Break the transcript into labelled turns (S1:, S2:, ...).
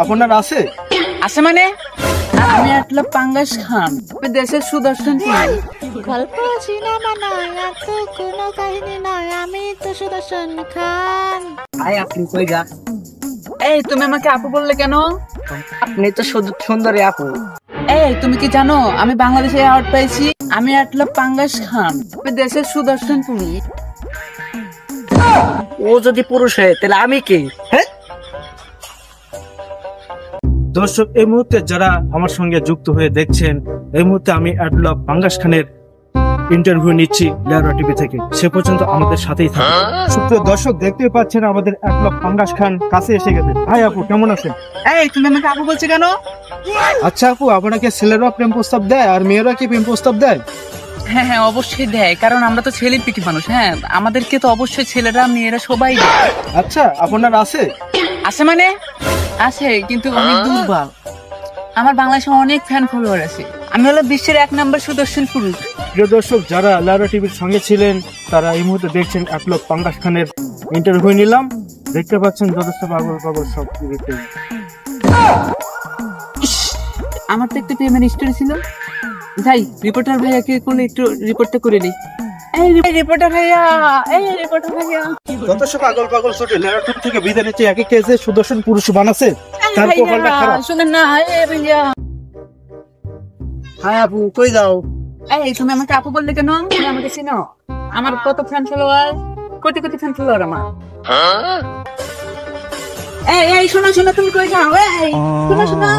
S1: আপনার আছে
S2: আছে মানে আমি একটা পাঙ্গাস খান দেশের সুদর্শন
S3: গল্প সিনেমা নয় আর তো কোনো কাহিনী নয়, আমি তো সুদর্শন খান।
S2: আয় আপনি কই যান? এই তুমি আমাকে আপু বললে কেন?
S1: আপনি তো সুন্দরী আপু।
S2: এই তুমি কি জানো আমি বাংলাদেশে অ্যাওয়ার্ড পেয়েছি? আমি একটা পাঙ্গাস খান দেশের সুদর্শন পুরুষ।
S1: ও যদি পুরুষ হয় তাহলে আমি কি? হ্যাঁ দর্শক, এই মুহূর্তে যারা আমার সঙ্গে যুক্ত হয়ে দেখছেন, এই মুহূর্তে আমি অ্যাডলব পাঙ্গাস খানের ইন্টারভিউ নিচ্ছি লেয়ারা টিভি থেকে। সে পর্যন্ত আমাদের সাথেই থাকুন। সুপ্রিয় দর্শক, দেখতে পাচ্ছেন আমাদের অ্যাডলব পাঙ্গাস খান কাছে এসে গেছে। হাই আপু, কেমন আছেন?
S2: এই তুমি আমাকে আপু বলছো কেন?
S1: আচ্ছা আপু, আপনাকে ছেলেরা প্রেম প্রস্তাব দেয় আর মেয়েরা কি প্রেম প্রস্তাব দেয়?
S2: হ্যাঁ হ্যাঁ অবশ্যই দেয়, কারণ আমরা তো ছেলে পিটি মানুষ। হ্যাঁ আমাদেরকে তো অবশ্যই ছেলেরা মেয়েরা সবাই দেয়।
S1: আচ্ছা, আপনার আছে?
S2: আছে মানে আছে, কিন্তু অনেক দুর্বল। আমার বাংলাদেশে অনেক ফ্যান ফলোয়ার আছে। আমি হলো বিশ্বের 1 নম্বর সুদর্শন পুরুষ।
S1: প্রিয় দর্শক, যারা লেয়ারা টিভির সঙ্গে ছিলেন তারা এই মুহূর্তে দেখছেন অ্যাডলব পাঙ্গাস খানের ইন্টারভিউ নিলাম। দেখতে পাচ্ছেন যথেষ্ট পাগল পাগল সব দেখতে।
S2: আমার তো একটা প্রেমের স্টোরি ছিল। যাই রিপোর্টার ভাইয়াকে করলে একটু রিপোর্টটা করে নিই। এই রিপোর্টার ভাইয়া, এই রিপোর্টার ভাইয়া,
S1: যথেষ্ট পাগল পাগল ছোট লেয়ারা টিভি থেকে বিদায় নিচ্ছে। এক একটা যে সুদর্শন পুরুষ বানাচ্ছে তার কপালটা খারাপ।
S2: শুনেন না, এই ভাইয়া।
S1: হাই আপু, কই যাও?
S2: এই তুমি আমাকে আপু বললে কেন? তুমি আমাকে চিনো? আমার কত fan follower, crore crore fan follower আমার। এই শোনো শোনো, তুমি কই যাও? এই শোনো শোনো।